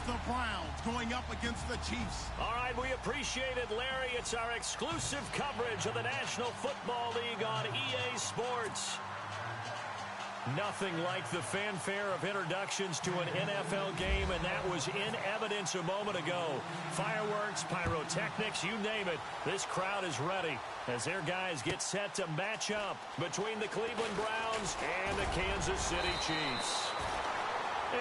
the Browns going up against the Chiefs. All right, we appreciate it, Larry. It's our exclusive coverage of the National Football League on EA Sports. Nothing like the fanfare of introductions to an NFL game, and that was in evidence a moment ago. Fireworks, pyrotechnics, you name it. This crowd is ready as their guys get set to match up between the Cleveland Browns and the Kansas City Chiefs.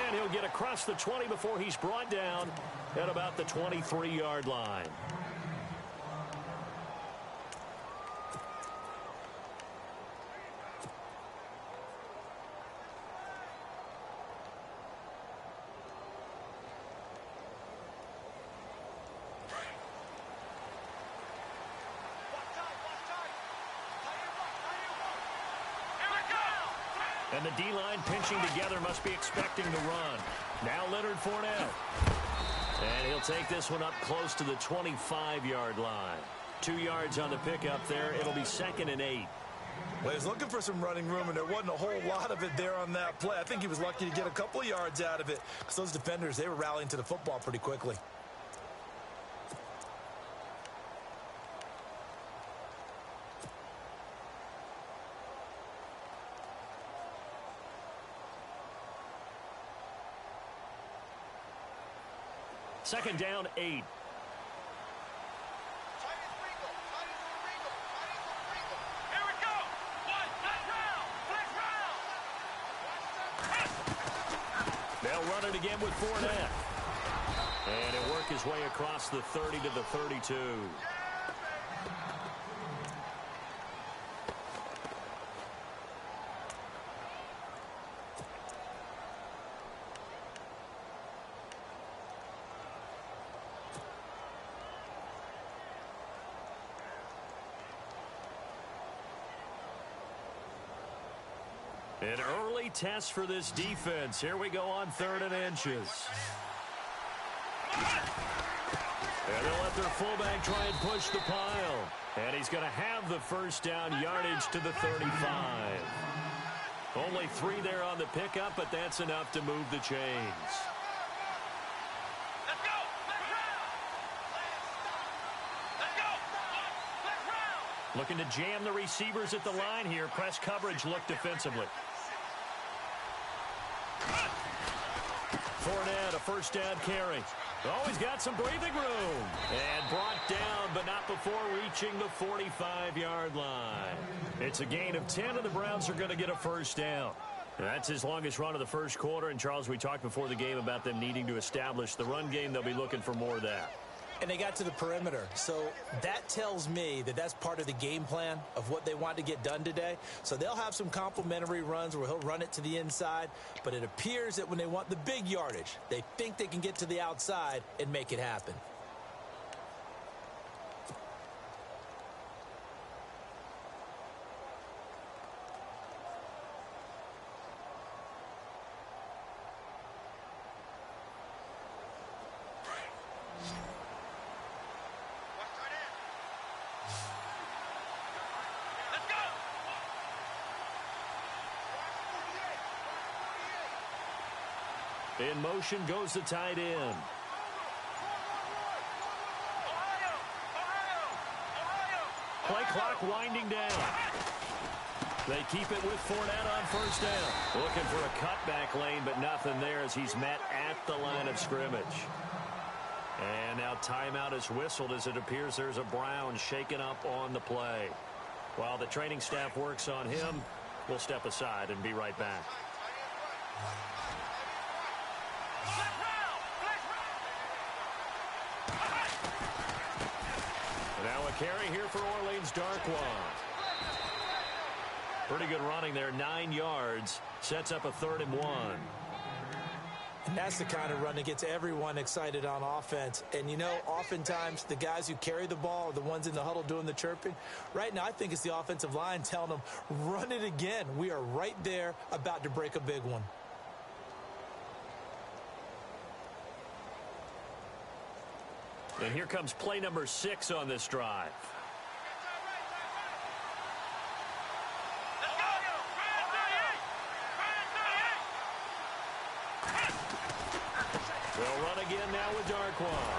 And he'll get across the 20 before he's brought down at about the 23-yard line. And the D-line pinching together must be expecting to run. Now Leonard Fournette. And he'll take this one up close to the 25-yard line. 2 yards on the pickup there. It'll be 2nd and 8. Well, he was looking for some running room, and there wasn't a whole lot of it there on that play. I think he was lucky to get a couple of yards out of it because those defenders, they were rallying to the football pretty quickly. Second down, 8. They'll run it again with Fournette. And he'll work his way across the 30 to the 32. An early test for this defense. Here we go on 3rd and inches. And they'll let their fullback try and push the pile. And he's going to have the first down, yardage to the 35. Only 3 there on the pickup, but that's enough to move the chains. Let's go! Looking to jam the receivers at the line here. Press coverage look defensively. Fournette, a first down carry. Oh, he's got some breathing room. And brought down, but not before reaching the 45-yard line. It's a gain of 10, and the Browns are going to get a first down. That's his longest run of the first quarter. And, Charles, we talked before the game about them needing to establish the run game. They'll be looking for more of that. And they got to the perimeter. So that tells me that that's part of the game plan of what they want to get done today. So they'll have some complementary runs where he'll run it to the inside. But it appears that when they want the big yardage, they think they can get to the outside and make it happen. In motion goes the tight end. Play clock winding down. They keep it with Fournette on first down. Looking for a cutback lane, but nothing there as he's met at the line of scrimmage. And now timeout is whistled as it appears there's a Brown shaken up on the play. While the training staff works on him, we'll step aside and be right back. Now a carry here for Orleans Darkwa. Pretty good running there, 9 yards. Sets up a 3rd and 1. And that's the kind of run that gets everyone excited on offense. And, you know, oftentimes the guys who carry the ball are the ones in the huddle doing the chirping. Right now, I think it's the offensive line telling them, run it again. We are right there about to break a big one. And here comes play number 6 on this drive. They'll They'll run again now with Darkwan.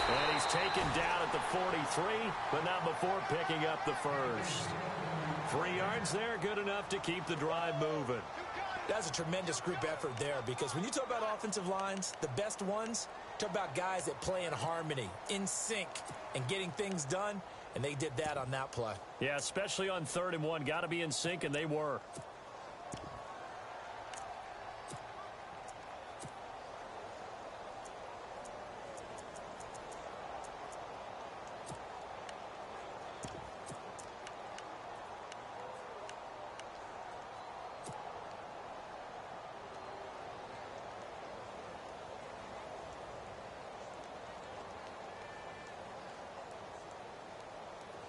And he's taken down at the 43, but not before picking up the first. 3 yards there, good enough to keep the drive moving. That's a tremendous group effort there, because when you talk about offensive lines, the best ones, talk about guys that play in harmony, in sync, and getting things done, and they did that on that play. Yeah, especially on 3rd and 1. Got to be in sync, and they were.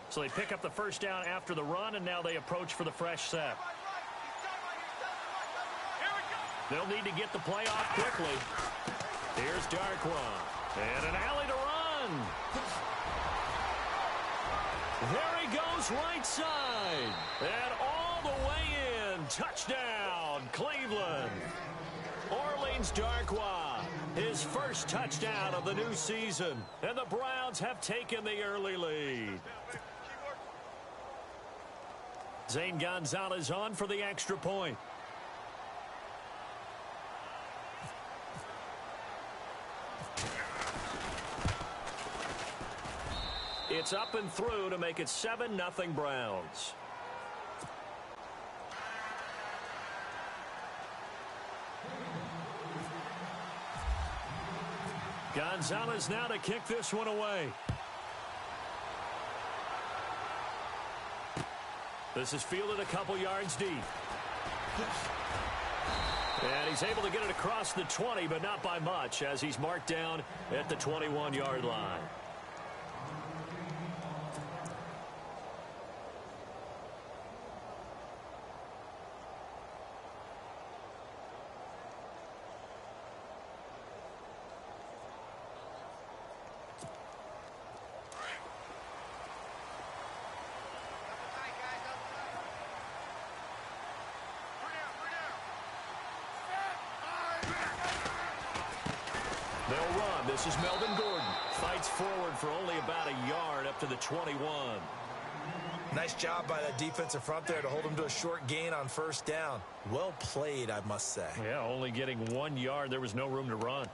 So they pick up the first down after the run, and now they approach for the fresh set. They'll need to get the play off quickly. Here's Darkwan. And an alley to run. There he goes right side. And all the way in. Touchdown, Cleveland. Orleans Darkwan, his first touchdown of the new season. And the Browns have taken the early lead. Zane Gonzalez on for the extra point. It's up and through to make it 7-0 Browns. Gonzalez now to kick this one away. This is fielded a couple yards deep. And he's able to get it across the 20, but not by much, as he's marked down at the 21-yard line. They'll run. This is Melvin Gordon. Fights forward for only about a yard up to the 21. Nice job by that defensive front there to hold him to a short gain on first down. Well played, I must say. Yeah, only getting 1 yard. There was no room to run.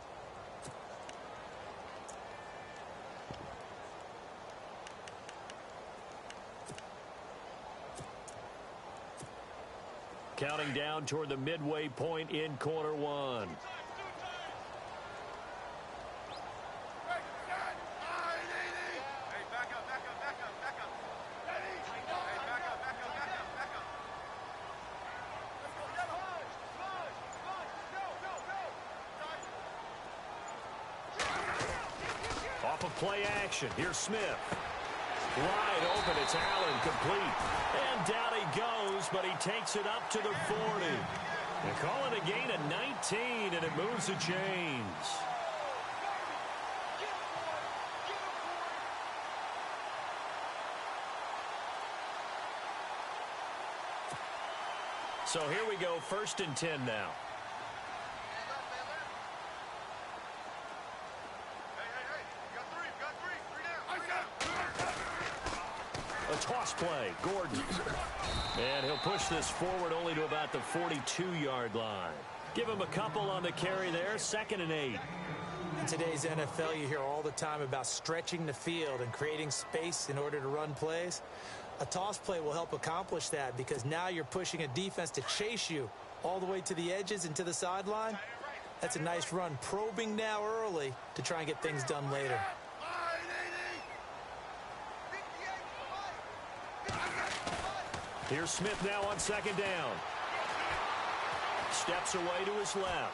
Counting down toward the midway point in quarter one. Off of play action. Here's Smith. Wide open. It's Allen, complete. And down he goes, but he takes it up to the 40. They call it a gain of 19, and it moves the chains. So here we go, 1st and 10 now. A toss play, Gordon. And he'll push this forward only to about the 42-yard line. Give him a couple on the carry there, 2nd and 8. In today's NFL, you hear all the time about stretching the field and creating space in order to run plays. A toss play will help accomplish that, because now you're pushing a defense to chase you all the way to the edges and to the sideline. That's a nice run, probing now early to try and get things done later. Here's Smith now on 2nd down. Steps away to his left.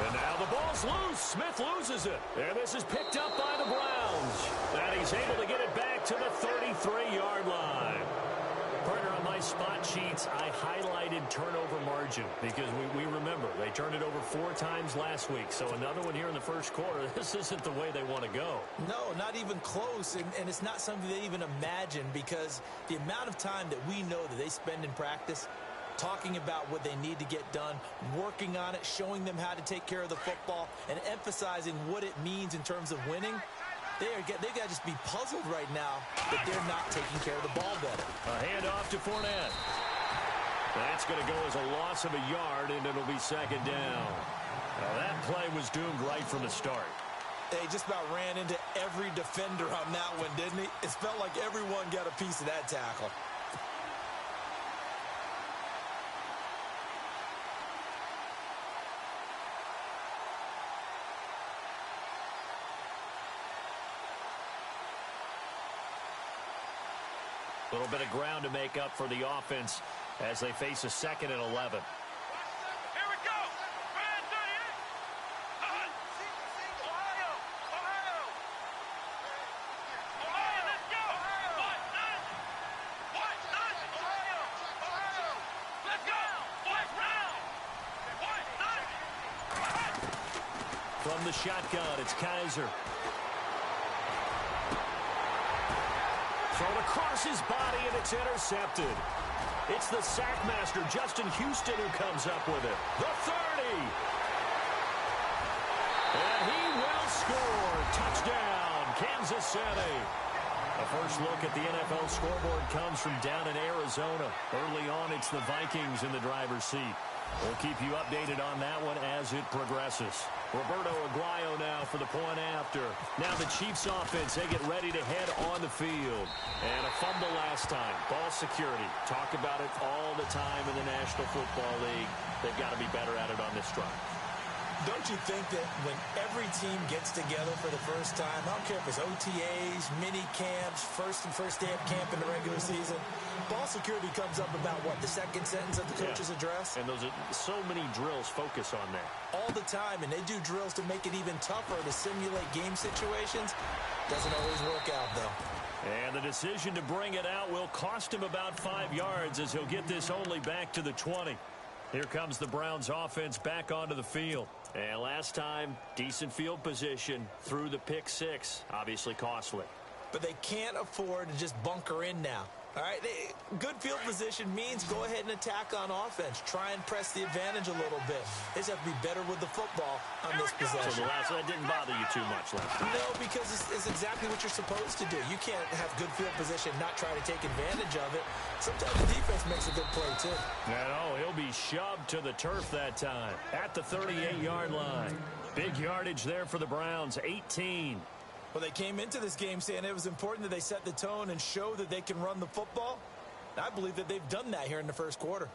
And now the ball's loose. Smith loses it. And this is picked up by the Browns. And he's able to get it back to the 33-yard line. Partner, on my spot sheets, I highlighted turnover margin because we remember they turned it over 4 times last week. So another one here in the first quarter. This isn't the way they want to go. No, not even close. And it's not something they even imagine, because the amount of time that we know that they spend in practice, talking about what they need to get done, working on it, showing them how to take care of the football, and emphasizing what it means in terms of winning. They've got to just be puzzled right now that they're not taking care of the ball better. A handoff to Fournette. That's going to go as a loss of a yard, and it'll be second down. Now, that play was doomed right from the start. They just about ran into every defender on that one, didn't he? It felt like everyone got a piece of that tackle. A little bit of ground to make up for the offense as they face a 2nd and 11. Here we go. Man 38. Ohio. Let's go. What? Ohio. Let's go. Fourth round. From the shotgun, it's Kaiser. Thrown across his body, and it's intercepted. It's the sack master, Justin Houston, who comes up with it. The 30. And he will score. Touchdown, Kansas City. A first look at the NFL scoreboard comes from down in Arizona. Early on, it's the Vikings in the driver's seat. We'll keep you updated on that one as it progresses. Roberto Aguayo now for the point after. Now the Chiefs offense, they get ready to head on the field. And a fumble last time. Ball security. Talk about it all the time in the National Football League. They've got to be better at it on this drive. Don't you think that when every team gets together for the first time, I don't care if it's OTAs, mini camps, first day of camp in the regular season, ball security comes up about, what, the second sentence of the coach's address? And those are so many drills focus on that. All the time, and they do drills to make it even tougher to simulate game situations. Doesn't always work out, though. And the decision to bring it out will cost him about 5 yards as he'll get this only back to the 20. Here comes the Browns offense back onto the field. And last time, decent field position through the pick six. Obviously costly. But they can't afford to just bunker in now. All right, good field position means go ahead and attack on offense. Try and press the advantage a little bit. They just have to be better with the football on this possession. So that didn't bother you too much last time. No, because it's exactly what you're supposed to do. You can't have good field position, not try to take advantage of it. Sometimes the defense makes a good play, too. And he'll be shoved to the turf that time at the 38-yard line. Big yardage there for the Browns, 18. Well, they came into this game saying it was important that they set the tone and show that they can run the football. I believe that they've done that here in the first quarter.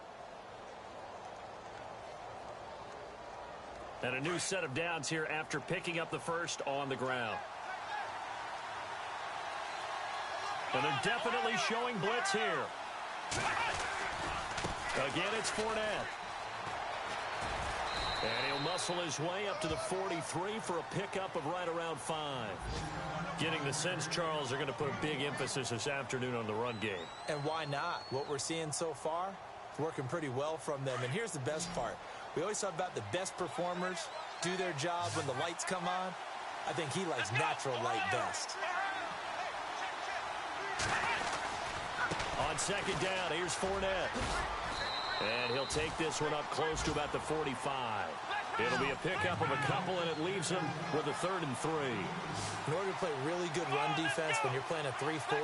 And a new set of downs here after picking up the first on the ground. And they're definitely showing blitz here. Again, it's Fournette. And he'll muscle his way up to the 43 for a pickup of right around 5. Getting the sense, Charles, are going to put a big emphasis this afternoon on the run game. And why not? What we're seeing so far is working pretty well from them. And here's the best part. We always talk about the best performers do their job when the lights come on. I think he likes natural light best. On second down, here's Fournette. And he'll take this one up close to about the 45. It'll be a pickup of a couple, and it leaves him with a 3rd and 3. In order to play really good run defense when you're playing a 3-4,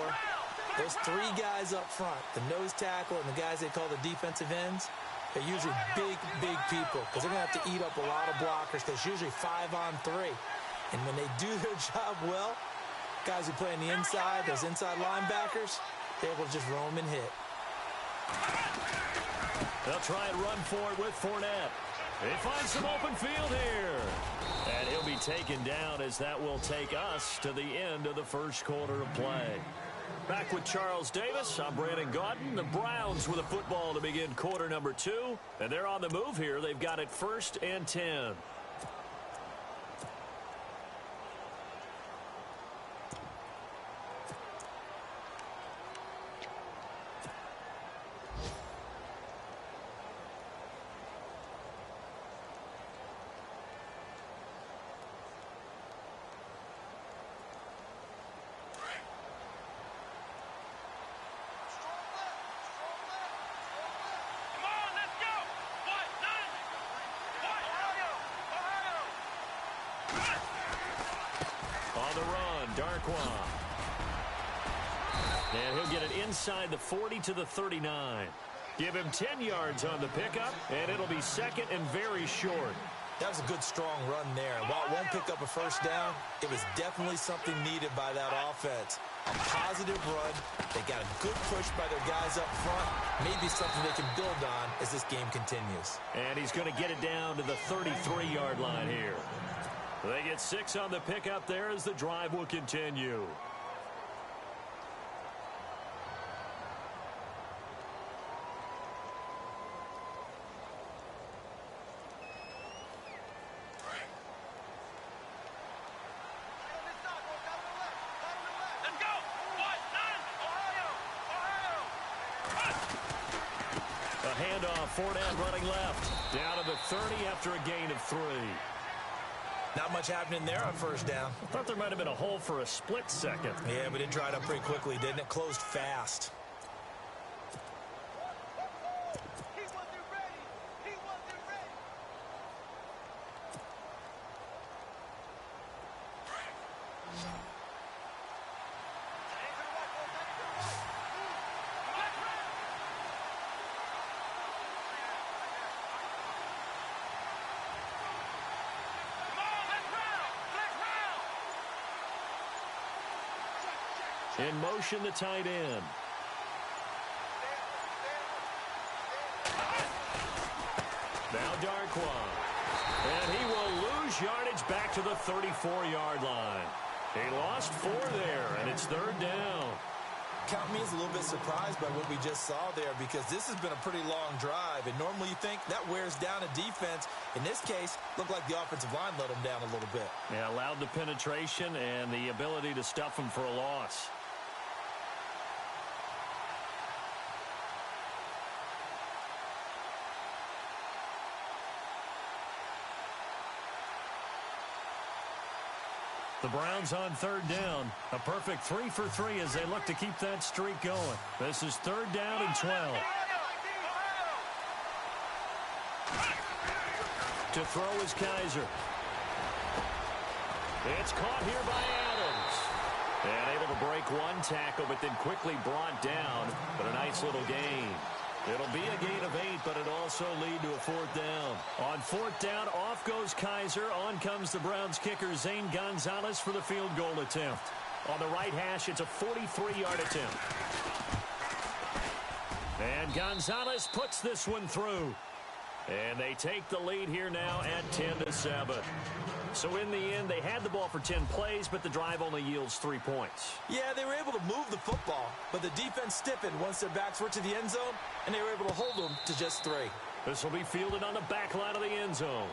those 3 guys up front, the nose tackle and the guys they call the defensive ends, they're usually big, big people because they're going to have to eat up a lot of blockers because it's usually 5-on-3. And when they do their job well, guys who play on the inside, those inside linebackers, they're able to just roam and hit. They'll try and run for it with Fournette. They find some open field here. And he'll be taken down as that will take us to the end of the first quarter of play. Back with Charles Davis, I'm Brandon Gaudin. The Browns with a football to begin quarter number 2. And they're on the move here. They've got it 1st and 10. Come on, On the run, Darkwa. And he'll get it inside the 40 to the 39. Give him 10 yards on the pickup, and it'll be second and very short. That was a good, strong run there. And while it won't pick up a first down, it was definitely something needed by that offense. A positive run. They got a good push by their guys up front. Maybe something they can build on as this game continues. And he's going to get it down to the 33-yard line here. They get 6 on the pickup there as the drive will continue. Fournette running left. Down to the 30 after a gain of 3. Not much happening there on first down. I thought there might have been a hole for a split second. Yeah, but it dried up pretty quickly, didn't it? Closed fast. He wasn't ready. He wasn't ready. In motion, the tight end. Now Darkwa. And he will lose yardage back to the 34-yard line. He lost 4 there, and it's third down. Count me as a little bit surprised by what we just saw there, because this has been a pretty long drive, and normally you think that wears down a defense. In this case, looked like the offensive line let them down a little bit. Yeah, allowed the penetration and the ability to stuff him for a loss. The Browns on third down. A perfect 3 for 3 as they look to keep that streak going. This is third down and 12. To throw is Kaiser. It's caught here by Adams. And able to break one tackle, but then quickly brought down. But a nice little gain. It'll be a gain of 8, but it also lead to a fourth down. On fourth down, off goes Kaiser. On comes the Browns kicker, Zane Gonzalez, for the field goal attempt. On the right hash, it's a 43-yard attempt. And Gonzalez puts this one through. And they take the lead here now at 10-7. So in the end, they had the ball for 10 plays, but the drive only yields 3 points. Yeah, they were able to move the football, but the defense stiffened once their backs were to the end zone, and they were able to hold them to just 3. This will be fielded on the back line of the end zone.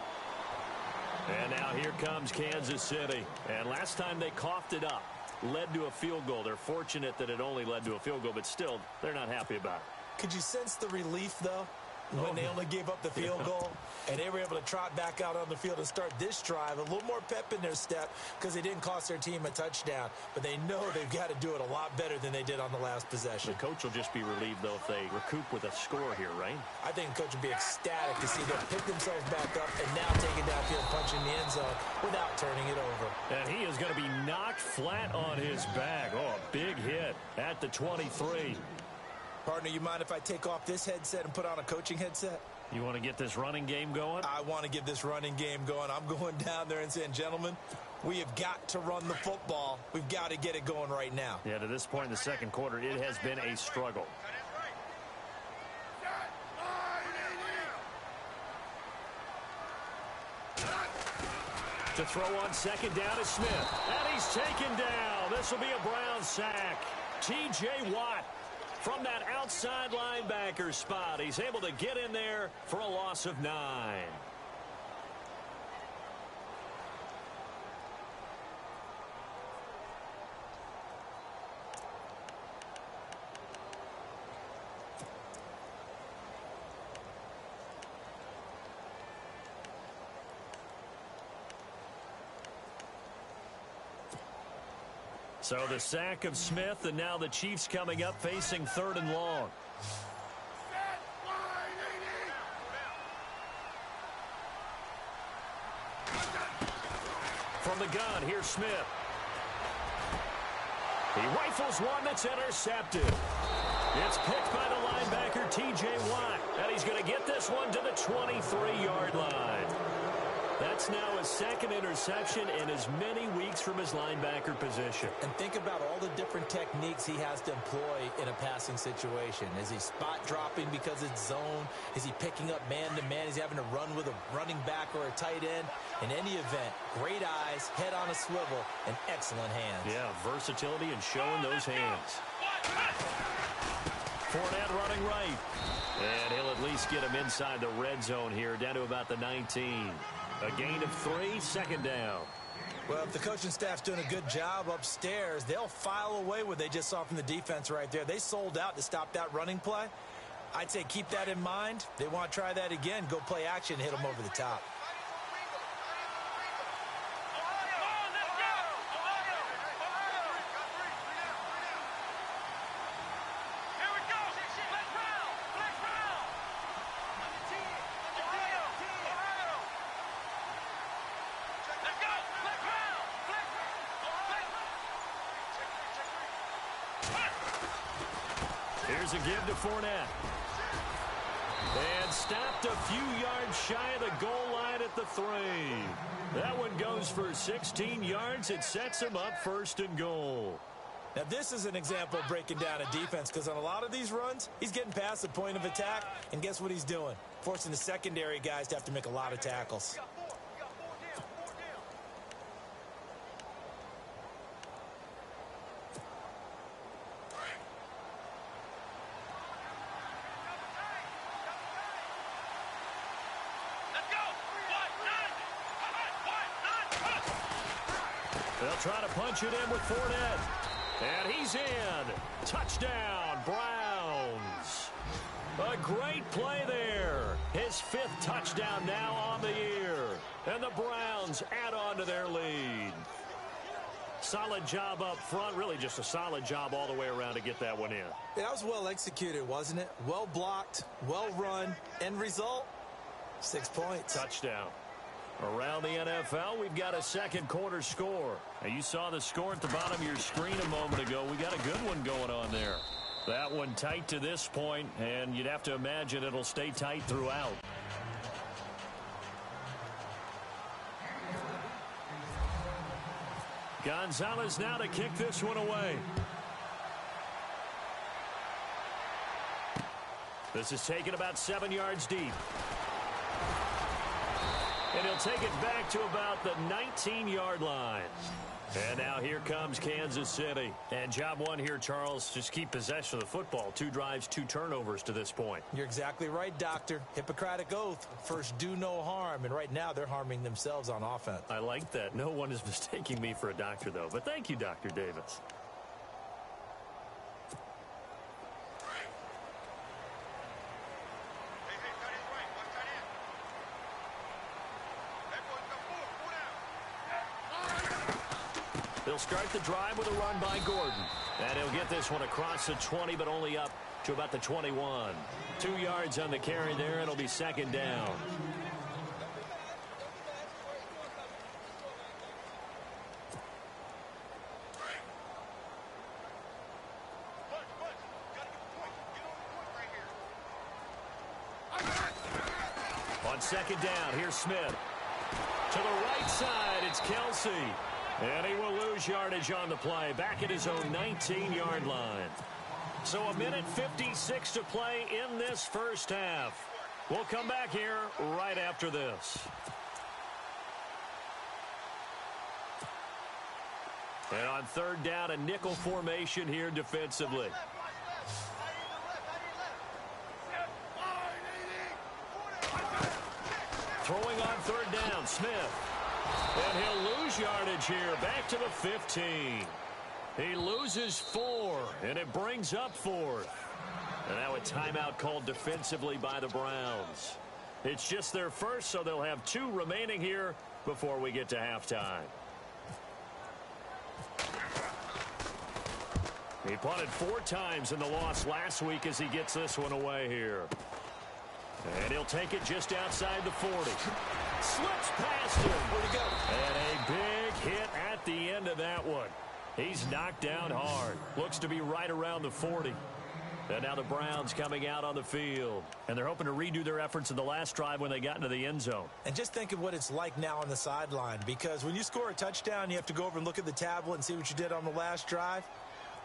And now here comes Kansas City. And last time they coughed it up, led to a field goal. They're fortunate that it only led to a field goal, but still, they're not happy about it. Could you sense the relief, though, when they only gave up the field goal, and they were able to trot back out on the field and start this drive? A little more pep in their step because they didn't cost their team a touchdown, but they know they've got to do it a lot better than they did on the last possession. The coach will just be relieved, though, if they recoup with a score here, right? I think the coach will be ecstatic to see them pick themselves back up and now take it downfield, punch in the end zone without turning it over. And he is going to be knocked flat on his back. Oh, a big hit at the 23. Partner, you mind if I take off this headset and put on a coaching headset? You want to get this running game going? I want to get this running game going. I'm going down there and saying, gentlemen, we have got to run the football. We've got to get it going right now. Yeah, to this point in the second quarter, it has been a struggle. To throw on second down is Smith. And he's taken down. This will be a Browns sack. T.J. Watt from that outside linebacker spot. He's able to get in there for a loss of 9. So the sack of Smith, and now the Chiefs coming up facing third and long. From the gun, here's Smith. He rifles one that's intercepted. It's picked by the linebacker, T.J. Watt. And he's going to get this one to the 23-yard line. That's now his second interception in as many weeks from his linebacker position. And think about all the different techniques he has to employ in a passing situation. Is he spot dropping because it's zone? Is he picking up man-to-man? Is he having to run with a running back or a tight end? In any event, great eyes, head on a swivel, and excellent hands. Yeah, versatility and showing those hands. Fournette running right. And he'll at least get him inside the red zone here, down to about the 19. A gain of 3, second down. Well, if the coaching staff's doing a good job upstairs, they'll file away what they just saw from the defense right there. They sold out to stop that running play. I'd say keep that in mind. They want to try that again. Go play action, hit them over the top. Here's a give to Fournette. And stopped a few yards shy of the goal line at the 3. That one goes for 16 yards. It sets him up first and goal. Now, this is an example of breaking down a defense, because on a lot of these runs, he's getting past the point of attack, and guess what he's doing? Forcing the secondary guys to have to make a lot of tackles. They'll try to punch it in with Fournette. And he's in. Touchdown, Browns. A great play there. His 5th touchdown now on the year. And the Browns add on to their lead. Solid job up front. Really just a solid job all the way around to get that one in. Yeah, that was well executed, wasn't it? Well blocked, well run. End result, 6 points. Touchdown. Around the NFL, we've got a second quarter score. Now, you saw the score at the bottom of your screen a moment ago. We got a good one going on there. That one tight to this point, and you'd have to imagine it'll stay tight throughout. Gonzalez now to kick this one away. This is taken about 7 yards deep. And he'll take it back to about the 19-yard line. And now here comes Kansas City. And job one here, Charles, just keep possession of the football. 2 drives, 2 turnovers to this point. You're exactly right, Doctor. Hippocratic oath. First, do no harm. And right now, they're harming themselves on offense. I like that. No one is mistaking me for a doctor, though. But thank you, Dr. Davis. They'll start the drive with a run by Gordon. And he'll get this one across the 20, but only up to about the 21. 2 yards on the carry there, and it'll be second down. On second down, here's Smith. To the right side, it's Kelsey. And he will lose yardage on the play, back at his own 19-yard line. So a minute 56 to play in this first half. We'll come back here right after this. And on third down, a nickel formation here defensively. Throwing on third down, Smith. And he'll lose yardage here, back to the 15. He loses 4, and it brings up 4th. And now a timeout called defensively by the Browns. It's just their first, so they'll have 2 remaining here before we get to halftime. He punted 4 times in the loss last week as he gets this one away here. And he'll take it just outside the 40. Slips past him. Where'd he go? And a big knocked down hard. Looks to be right around the 40. And now the Browns coming out on the field. And they're hoping to redo their efforts in the last drive when they got into the end zone. And just think of what it's like now on the sideline, because when you score a touchdown, you have to go over and look at the tablet and see what you did on the last drive.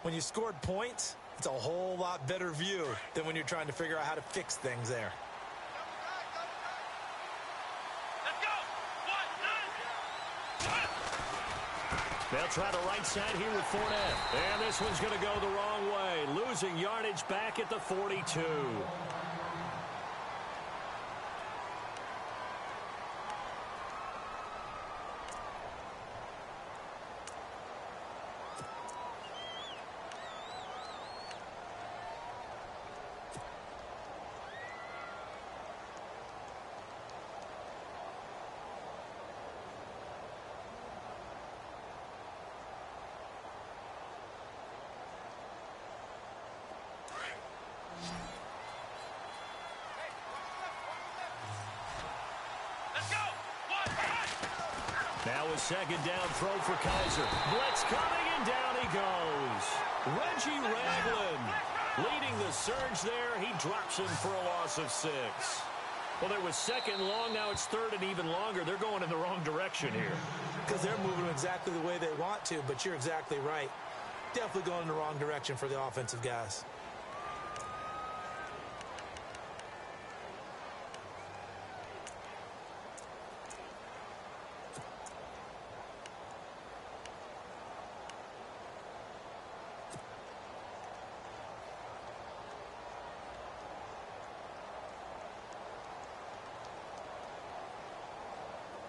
When you scored points, it's a whole lot better view than when you're trying to figure out how to fix things there. They'll try the right side here with Fournette. And this one's going to go the wrong way. Losing yardage back at the 42. Now a second down throw for Kaiser. Blitz coming, and down he goes. Reggie Ragland leading the surge there. He drops him for a loss of 6. Well, there was second long. Now it's third and even longer. They're going in the wrong direction here. Because they're moving exactly the way they want to, but you're exactly right. Definitely going in the wrong direction for the offensive guys.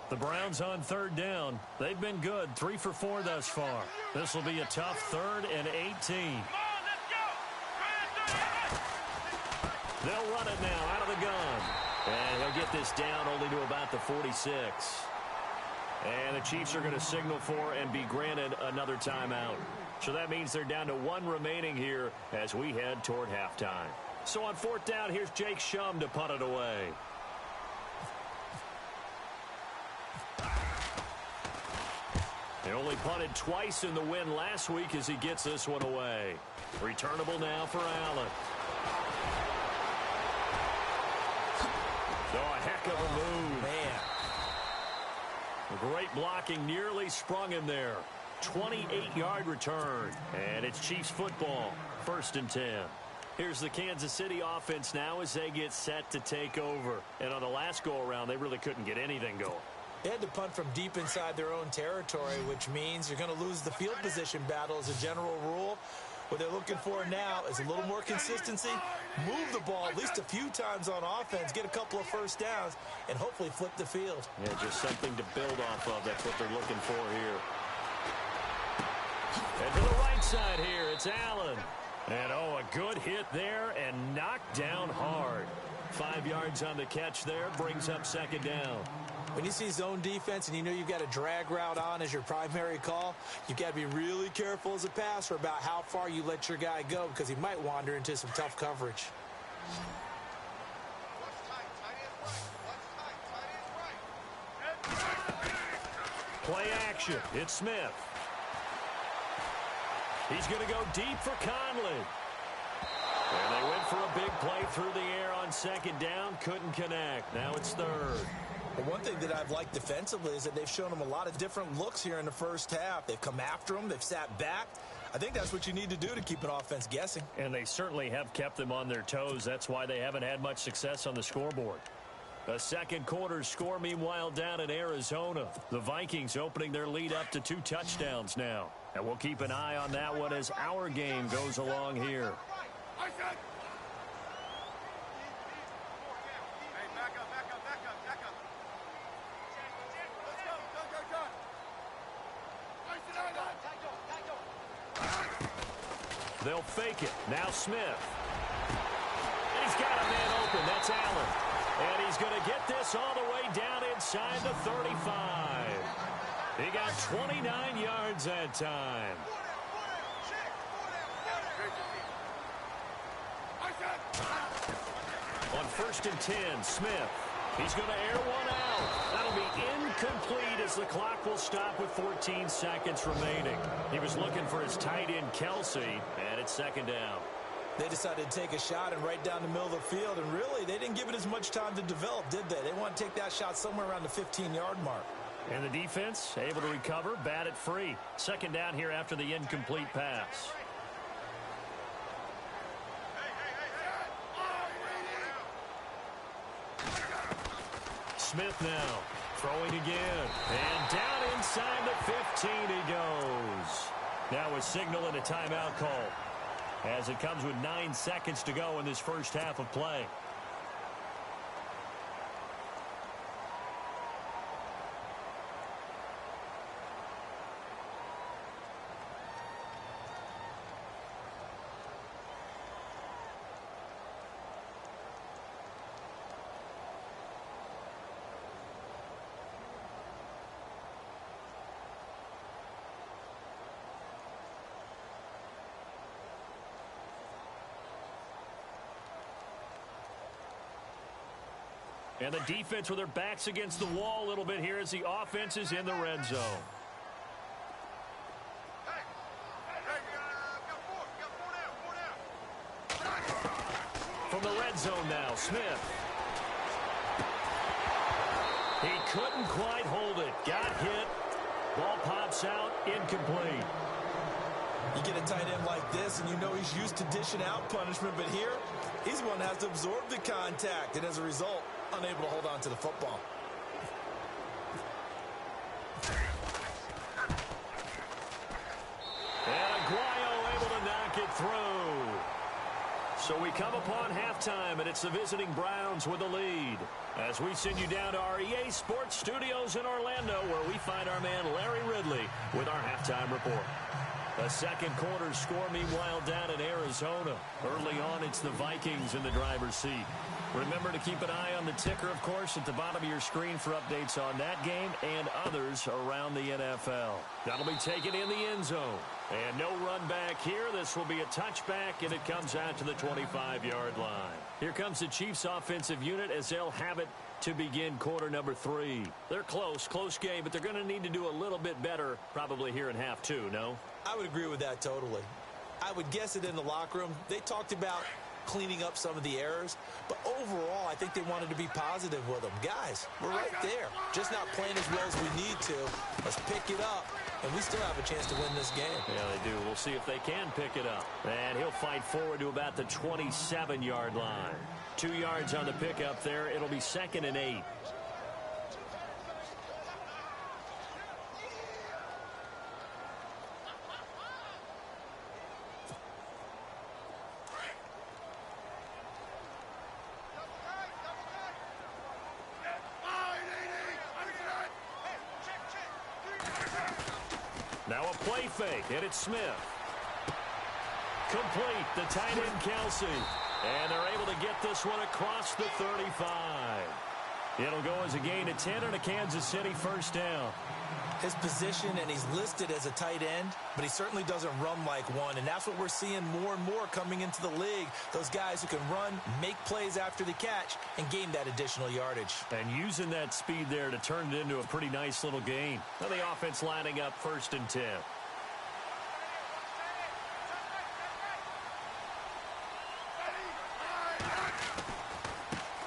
The Browns on third down. They've been good, 3 for 4 thus far. This will be a tough 3rd and 18. They'll run it now out of the gun. And he'll get this down only to about the 46. And the Chiefs are going to signal for and be granted another timeout. So that means they're down to 1 remaining here as we head toward halftime. So on 4th down, here's Jake Shum to punt it away. He only punted twice in the win last week as he gets this one away. Returnable now for Allen. Oh, a heck of a move. Man. Great blocking, nearly sprung him there. 28-yard return. And it's Chiefs football, 1st and 10. Here's the Kansas City offense now as they get set to take over. And on the last go-around, they really couldn't get anything going. They had to punt from deep inside their own territory, which means you're going to lose the field position battle as a general rule. What they're looking for now is a little more consistency, move the ball at least a few times on offense, get a couple of first downs, and hopefully flip the field. Yeah, just something to build off of. That's what they're looking for here. And to the right side here, it's Allen. And, oh, a good hit there and knocked down hard. 5 yards on the catch there, brings up 2nd down. When you see zone defense and you know you've got a drag route on as your primary call, you've got to be really careful as a passer about how far you let your guy go because he might wander into some tough coverage. Play action. It's Smith. He's going to go deep for Conley. And they went for a big play through the air on 2nd down. Couldn't connect. Now it's 3rd. Well, one thing that I've liked defensively is that they've shown them a lot of different looks here in the first half. They've come after them. They've sat back. I think that's what you need to do to keep an offense guessing. And they certainly have kept them on their toes. That's why they haven't had much success on the scoreboard. A second quarter score, meanwhile, down in Arizona. The Vikings opening their lead up to 2 touchdowns now. And we'll keep an eye on that one as our game goes along here. They'll fake it. Now Smith. And he's got a man open. That's Allen. And he's going to get this all the way down inside the 35. He got 29 yards that time. On 1st and 10, Smith. He's going to air one out. That'll be incomplete as the clock will stop with 14 seconds remaining. He was looking for his tight end, Kelsey, and it's second down. They decided to take a shot and right down the middle of the field, and really, they didn't give it as much time to develop, did they? They want to take that shot somewhere around the 15-yard mark. And the defense able to recover, bat it free. Second down here after the incomplete pass. Smith now throwing again. And down inside the 15 he goes. Now a signal and a timeout call as it comes with 9 seconds to go in this first half of play. And the defense with their backs against the wall a little bit here as the offense is in the red zone. From the red zone now, Smith. He couldn't quite hold it. Got hit. Ball pops out. Incomplete. You get a tight end like this, and you know he's used to dishing out punishment, but here, he's the one that has to absorb the contact, and as a result, unable to hold on to the football. And Aguayo able to knock it through. So we come upon halftime, and it's the visiting Browns with the lead. As we send you down to our EA Sports Studios in Orlando, where we find our man Larry Ridley with our halftime report. The second quarter score, meanwhile, down in Arizona. Early on, it's the Vikings in the driver's seat. Remember to keep an eye on the ticker, of course, at the bottom of your screen for updates on that game and others around the NFL. That'll be taken in the end zone. And no run back here. This will be a touchback, and it comes out to the 25-yard line. Here comes the Chiefs' offensive unit as they'll have it to begin quarter number 3. They're close game, but they're going to need to do a little bit better probably here in half 2, no? I would agree with that totally. I would guess it in the locker room. They talked about cleaning up some of the errors, but overall, I think they wanted to be positive with them. Guys, we're right there. Just not playing as well as we need to. Let's pick it up, and we still have a chance to win this game. Yeah, they do. We'll see if they can pick it up. And he'll fight forward to about the 27-yard line. 2 yards on the pickup there. It'll be 2nd and 8. Now a play fake, and it's Smith. Complete, the tight end Kelsey. And they're able to get this one across the 35. It'll go as a gain of 10 and a Kansas City first down. His position, and he's listed as a tight end, but he certainly doesn't run like one, and that's what we're seeing more and more coming into the league. Those guys who can run, make plays after the catch, and gain that additional yardage. And using that speed there to turn it into a pretty nice little gain. Now the offense lining up 1st and 10.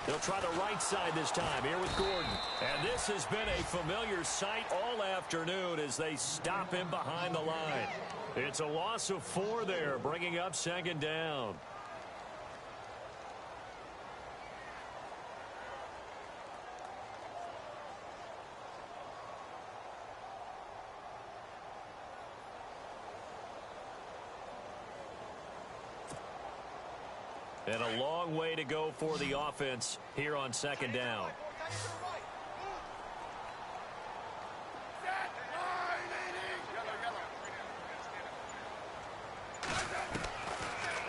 They'll try the right side this time here with Gordon. And this has been a familiar sight all afternoon as they stop him behind the line. It's a loss of 4 there, bringing up 2nd down. And a long way to go for the offense here on 2nd down.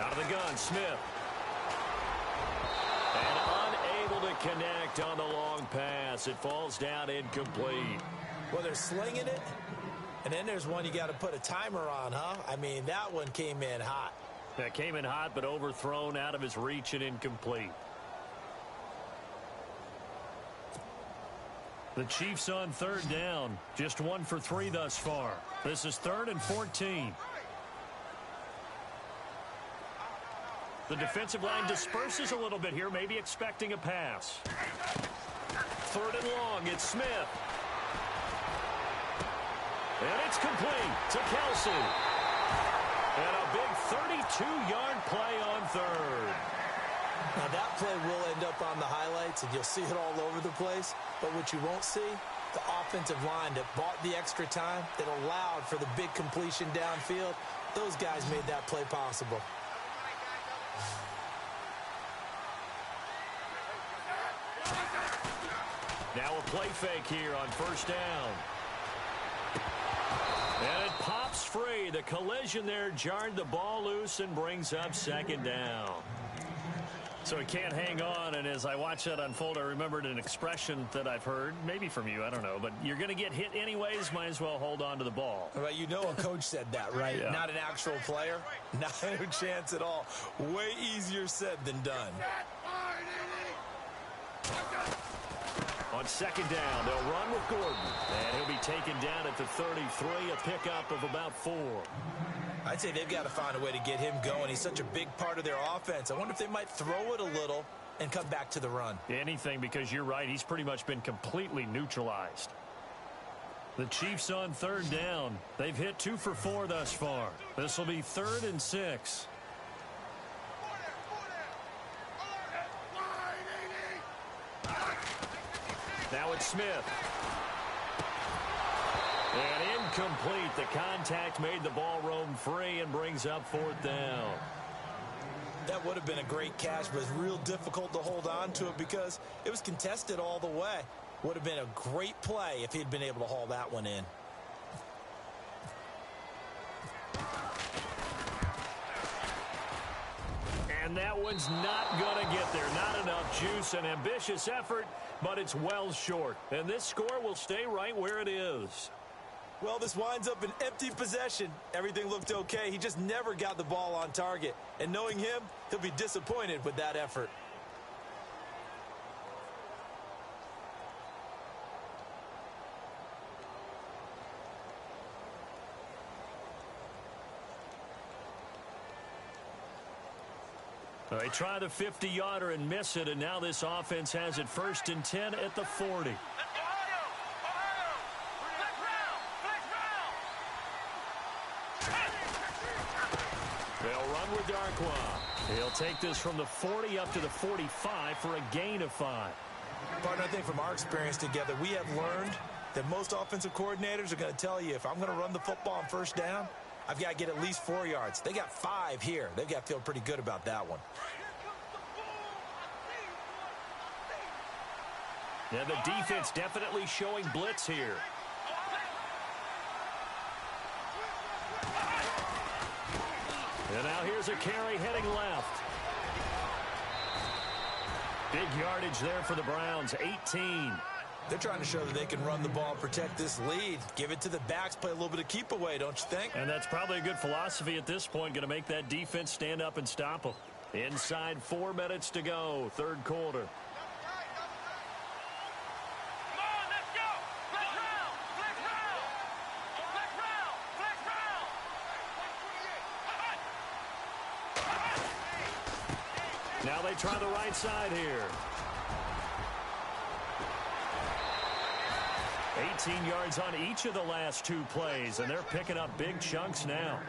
Out of the gun, Smith. And unable to connect on the long pass. It falls down incomplete. Well, they're slinging it, and then there's one you got to put a timer on, huh? I mean, that one came in hot. That came in hot, but overthrown out of his reach and incomplete. The Chiefs on third down. Just 1 for 3 thus far. This is 3rd and 14. The defensive line disperses a little bit here, maybe expecting a pass. 3rd and long, it's Smith. And it's complete to Kelsey. And a big 32-yard play on 3rd. Now, that play will end up on the highlights, and you'll see it all over the place. But what you won't see, the offensive line that bought the extra time, that allowed for the big completion downfield, those guys made that play possible. Now a play fake here on 1st down. And it pops free. The collision there jarred the ball loose and brings up 2nd down. So he can't hang on, and as I watch that unfold, I remembered an expression that I've heard, maybe from you, I don't know, but you're going to get hit anyways, might as well hold on to the ball. Well, you know a coach said that, right? Yeah. Not an actual player. Not a chance at all. Way easier said than done. On 2nd down, they'll run with Gordon, and he'll be taken down at the 33, a pickup of about 4. I'd say they've got to find a way to get him going. He's such a big part of their offense. I wonder if they might throw it a little and come back to the run. Anything, because you're right, he's pretty much been completely neutralized. The Chiefs on 3rd down. They've hit 2 for 4 thus far. This will be 3rd and 6. Now it's Smith. And incomplete. The contact made the ball roam free and brings up 4th down. That would have been a great catch, but it's real difficult to hold on to it because it was contested all the way. Would have been a great play if he'd been able to haul that one in. And that one's not going to get there. Not enough juice. An ambitious effort, but it's well short. And this score will stay right where it is. Well, this winds up an empty possession. Everything looked okay. He just never got the ball on target. And knowing him, he'll be disappointed with that effort. They try the 50-yarder and miss it, and now this offense has it 1st and 10 at the 40. They'll run with Darkwa. He'll take this from the 40 up to the 45 for a gain of 5. Partner, I think from our experience together, we have learned that most offensive coordinators are going to tell you, if I'm going to run the football on 1st down, I've got to get at least 4 yards. They got 5 here. They've got to feel pretty good about that one. Yeah, the defense definitely showing blitz here. And now here's a carry heading left. Big yardage there for the Browns, 18. They're trying to show that they can run the ball, protect this lead. Give it to the backs, play a little bit of keep away, don't you think? And that's probably a good philosophy at this point, going to make that defense stand up and stop them. Inside 4 minutes to go, 3rd quarter. Now they try the right side here. 18 yards on each of the last 2 plays, and they're picking up big chunks now.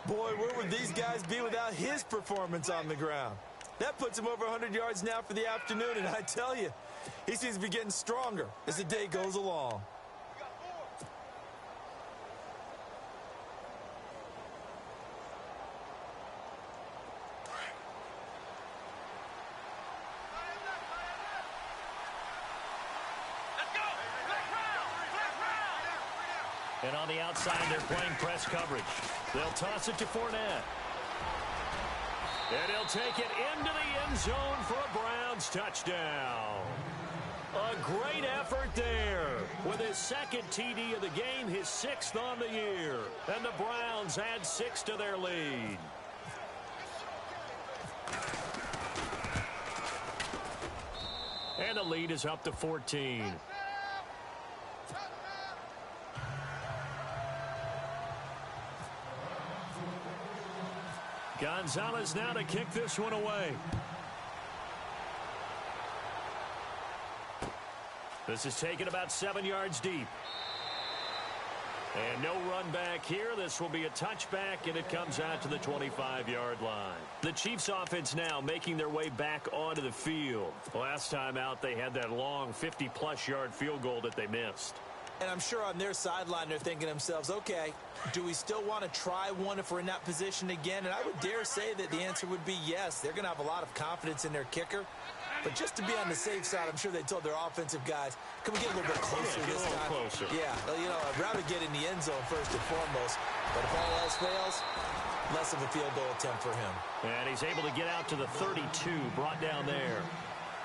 Boy, where would these guys be without his performance on the ground? That puts him over 100 yards now for the afternoon, and I tell you, he seems to be getting stronger as the day goes along. And on the outside, they're playing press coverage. They'll toss it to Fournette. And he'll take it into the end zone for a Browns touchdown. A great effort there. With his 2nd TD of the game, his 6th on the year. And the Browns add 6 to their lead. And the lead is up to 14. Gonzalez now to kick this one away. This is taken about 7 yards deep. And no run back here. This will be a touchback, and it comes out to the 25-yard line. The Chiefs offense now making their way back onto the field. Last time out, they had that long 50-plus yard field goal that they missed. And I'm sure on their sideline they're thinking to themselves, okay, do we still want to try one if we're in that position again? And I would dare say that the answer would be yes. They're going to have a lot of confidence in their kicker. But just to be on the safe side, I'm sure they told their offensive guys, can we get a little bit closer this time? Closer. Yeah, you know, I'd rather get in the end zone first and foremost. But if all else fails, less of a field goal attempt for him. And he's able to get out to the 32, brought down there.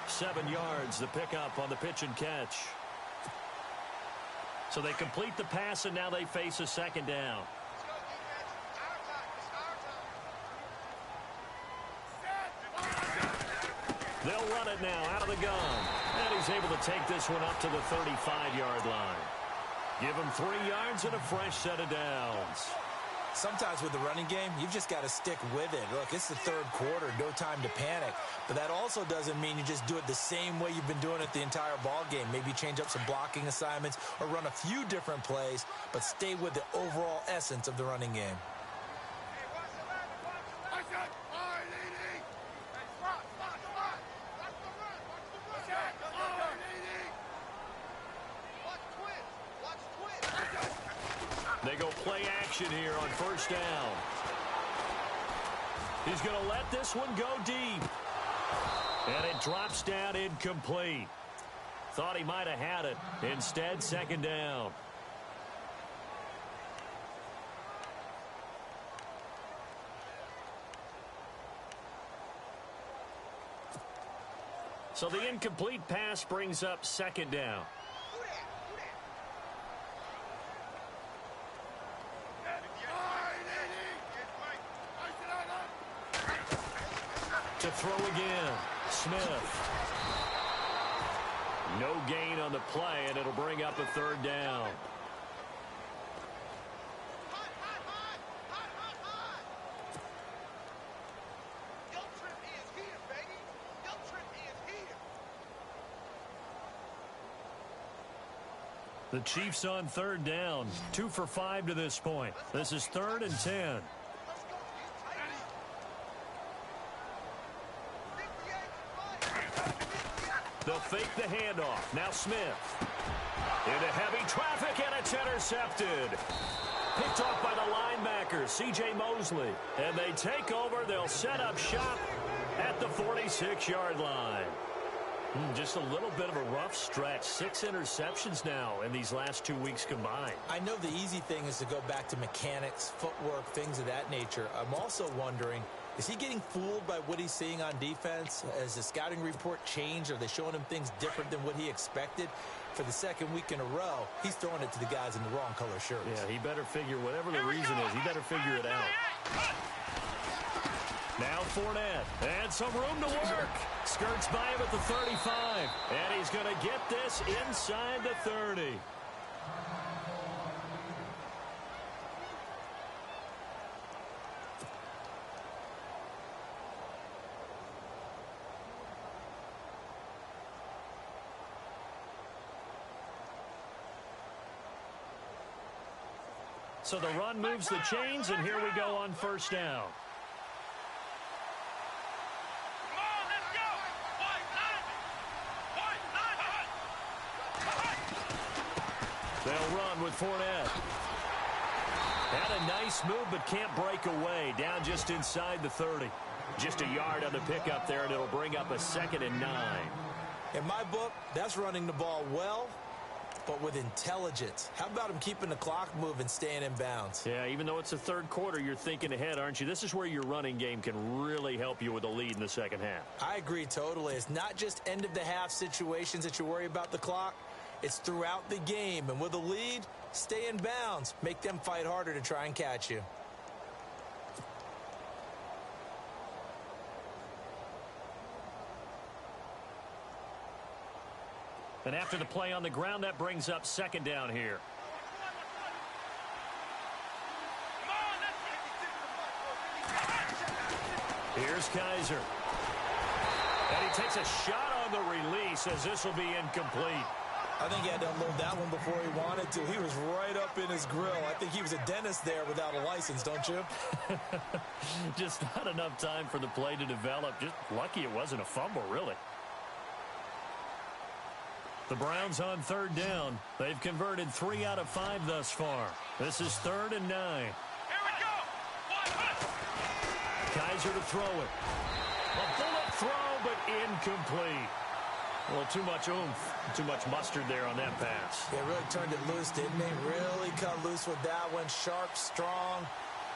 7 yards, the pickup on the pitch and catch. So they complete the pass, and now they face a second down. They'll run it now out of the gun. And he's able to take this one up to the 35-yard line. Give him 3 yards and a fresh set of downs. Sometimes with the running game, you've just got to stick with it. Look, it's the third quarter, no time to panic. But that also doesn't mean you just do it the same way you've been doing it the entire ball game. Maybe change up some blocking assignments or run a few different plays, but stay with the overall essence of the running game. They go play action here on first down. He's going to let this one go deep. And it drops down incomplete. Thought he might have had it. Instead, second down. So the incomplete pass brings up second down. To throw again, Smith. No gain on the play, and it'll bring up a third down. The Chiefs on third down, 2 for 5 to this point. This is 3rd and 10. They'll fake the handoff. Now Smith. Into heavy traffic, and it's intercepted. Picked off by the linebacker, C.J. Mosley. And they take over. They'll set up shop at the 46-yard line. Just a little bit of a rough stretch. 6 interceptions now in these last 2 weeks combined. I know the easy thing is to go back to mechanics, footwork, things of that nature. I'm also wondering, is he getting fooled by what he's seeing on defense? Has the scouting report changed? Are they showing him things different than what he expected? For the second week in a row, he's throwing it to the guys in the wrong color shirts. Yeah, he better figure, whatever the reason is, he better figure it out. Now Fournette, and some room to work. Skirts by him at the 35, and he's going to get this inside the 30. So the run moves the chains, and here we go on first down. They'll run with Fournette. Had a nice move, but can't break away. Down just inside the 30. Just a yard on the pickup there, and it'll bring up a 2nd and 9. In my book, that's running the ball well, but with intelligence. How about him keeping the clock moving, staying in bounds? Yeah, even though it's the third quarter, you're thinking ahead, aren't you? This is where your running game can really help you with a lead in the second half. I agree totally. It's not just end-of-the-half situations that you worry about the clock. It's throughout the game. And with a lead, stay in bounds. Make them fight harder to try and catch you. And after the play on the ground, that brings up second down here. Here's Kaiser. And he takes a shot on the release as this will be incomplete. I think he had to unload that one before he wanted to. He was right up in his grill. I think he was a dentist there without a license, don't you? Just not enough time for the play to develop. Just lucky it wasn't a fumble, really. The Browns on third down. They've converted 3 out of 5 thus far. This is 3rd and 9. Here we go. Kaiser to throw it. A bullet throw, but incomplete. Well, too much oomph, too much mustard there on that pass. Yeah, really turned it loose, didn't he? Really cut loose with that one. Sharp, strong.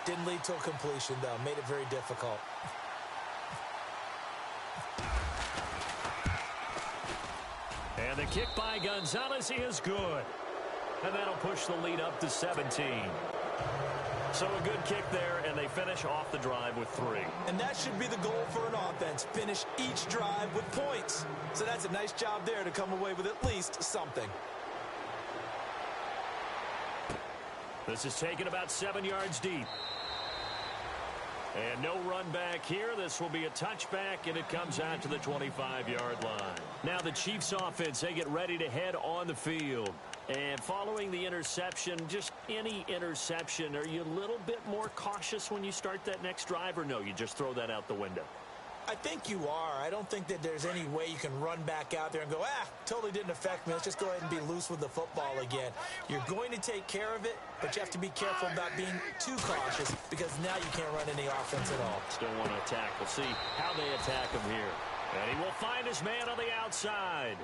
Didn't lead to a completion, though. Made it very difficult. And the kick by Gonzalez is good. And that'll push the lead up to 17. So a good kick there, and they finish off the drive with 3. And that should be the goal for an offense. Finish each drive with points. So that's a nice job there to come away with at least something. This is taken about 7 yards deep. And no run back here. This will be a touchback, and it comes out to the 25-yard line. Now the Chiefs offense, they get ready to head on the field. And following the interception, just any interception, are you a little bit more cautious when you start that next drive, or no, you just throw that out the window? I think you are. I don't think that there's any way you can run back out there and go, totally didn't affect me. Let's just go ahead and be loose with the football again. You're going to take care of it, but you have to be careful about being too cautious because now you can't run any offense at all. Still want to attack. We'll see how they attack him here. And he will find his man on the outside.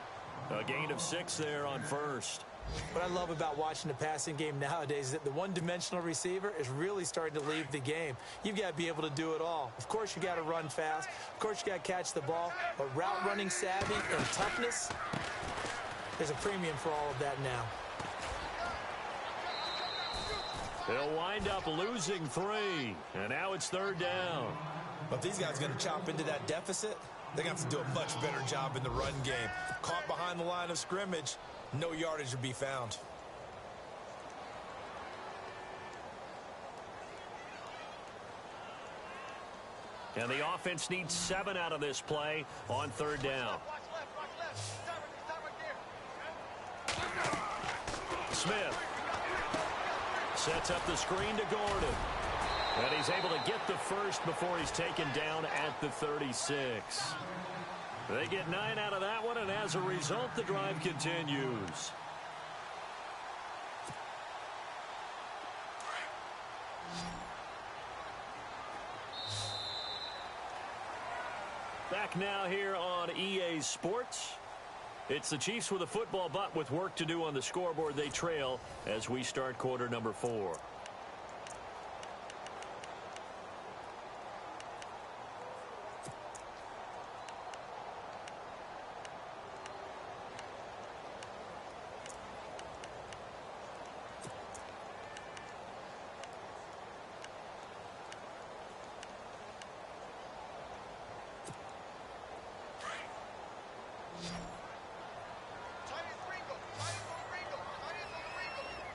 A gain of 6 there on first. What I love about watching the passing game nowadays is that the one-dimensional receiver is really starting to leave the game. You've got to be able to do it all. Of course, you got to run fast. Of course, you got to catch the ball. But route running savvy and toughness, there's a premium for all of that now. They'll wind up losing 3. And now it's 3rd down. But if these guys are going to chop into that deficit, they're going to have to do a much better job in the run game. Caught behind the line of scrimmage, no yardage to be found. And the offense needs 7 out of this play on 3rd down. Watch left. Stop right there. Smith sets up the screen to Gordon. And he's able to get the first before he's taken down at the 36. They get 9 out of that one, and as a result, the drive continues. Back now here on EA Sports. It's the Chiefs with a football, but with work to do on the scoreboard. They trail as we start quarter number 4.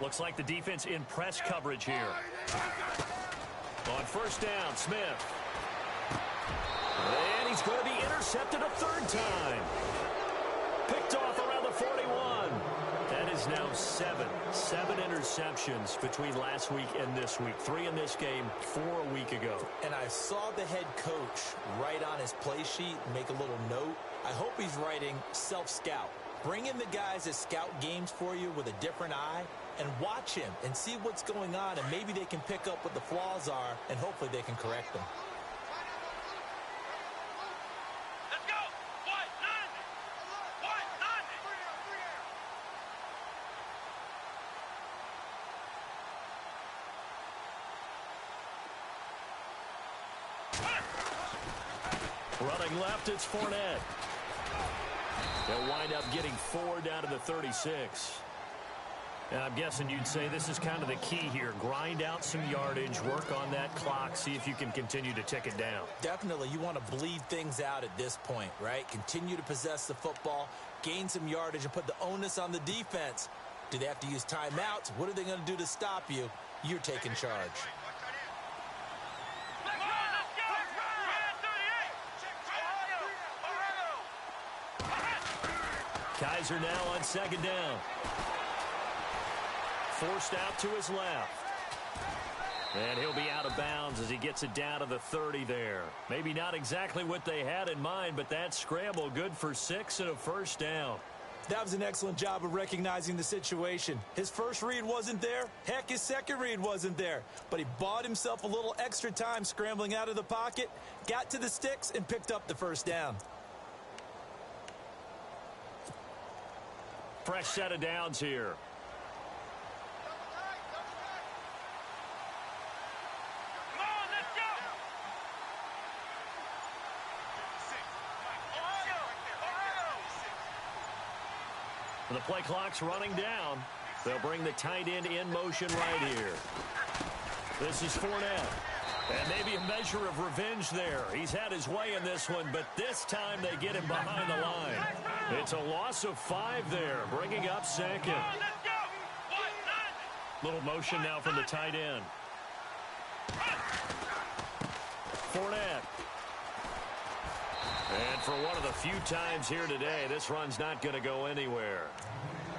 Looks like the defense in press coverage here. On 1st down, Smith. And he's going to be intercepted a 3rd time. Picked off around the 41. That is now 7 interceptions between last week and this week. 3 in this game, 4 a week ago. And I saw the head coach write on his play sheet, make a little note. I hope he's writing self-scout. Bring in the guys that scout games for you with a different eye and watch him and see what's going on, and maybe they can pick up what the flaws are, and hopefully they can correct them. Let's go. What? Running left, it's Fournette. They'll wind up getting 4 down to the 36. And I'm guessing you'd say this is kind of the key here. Grind out some yardage, work on that clock, see if you can continue to tick it down. Definitely. You want to bleed things out at this point, right? Continue to possess the football, gain some yardage, and put the onus on the defense. Do they have to use timeouts? What are they going to do to stop you? You're taking charge. Let's go. Kaiser now on second down. Forced out to his left. And he'll be out of bounds as he gets it down to the 30 there. Maybe not exactly what they had in mind, but that scramble good for 6 and a first down. That was an excellent job of recognizing the situation. His first read wasn't there. Heck, his second read wasn't there. But he bought himself a little extra time scrambling out of the pocket, got to the sticks, and picked up the first down. Fresh set of downs here. The play clock's running down. They'll bring the tight end in motion right here. This is Fournette. And maybe a measure of revenge there. He's had his way in this one, but this time they get him behind the line. It's a loss of 5 there, bringing up second. Little motion now from the tight end. Fournette. And for one of the few times here today, this run's not going to go anywhere.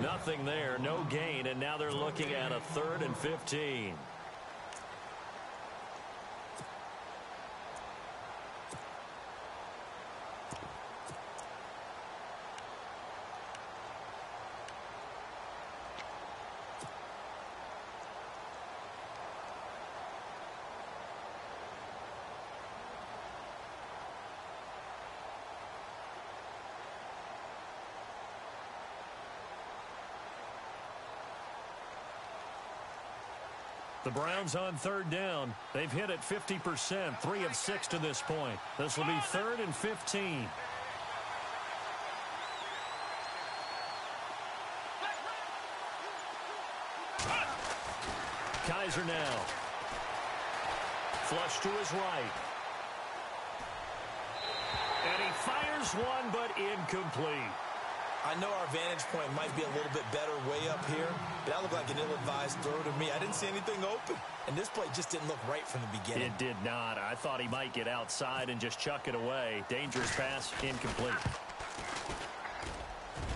Nothing there, no gain, and now they're looking at a 3rd and 15. The Browns on 3rd down. They've hit it 50%, 3 of 6 to this point. This will be 3rd and 15. Kaiser now. Flush to his right. And he fires one, but incomplete. I know our vantage point might be a little bit better way up here, but that looked like an ill-advised throw to me. I didn't see anything open, and this play just didn't look right from the beginning. It did not. I thought he might get outside and just chuck it away. Dangerous pass, incomplete.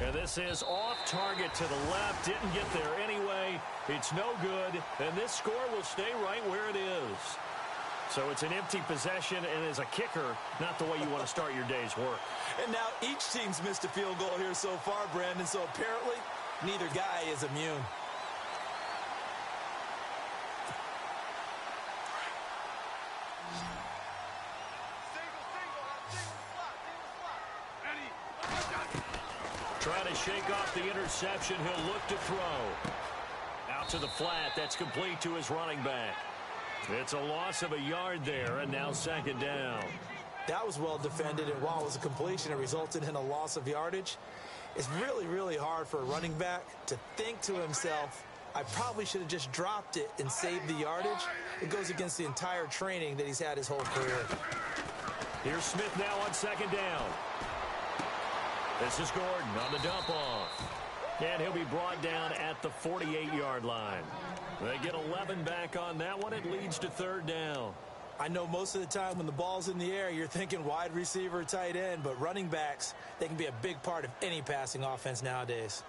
And this is off target to the left. Didn't get there anyway. It's no good, and this score will stay right where it is. So it's an empty possession, and as a kicker, not the way you want to start your day's work. And now each team's missed a field goal here so far, Brandon, so apparently neither guy is immune. Trying to shake off the interception. He'll look to throw. Out to the flat. That's complete to his running back. It's a loss of a yard there, and now 2nd down. That was well defended, and while it was a completion, it resulted in a loss of yardage. It's really, really hard for a running back to think to himself, I probably should have just dropped it and saved the yardage. It goes against the entire training that he's had his whole career. Here's Smith now on 2nd down. This is Gordon on the dump off. And he'll be brought down at the 48-yard line. They get 11 back on that one. It leads to 3rd down. I know most of the time when the ball's in the air, you're thinking wide receiver, tight end, but running backs, they can be a big part of any passing offense nowadays.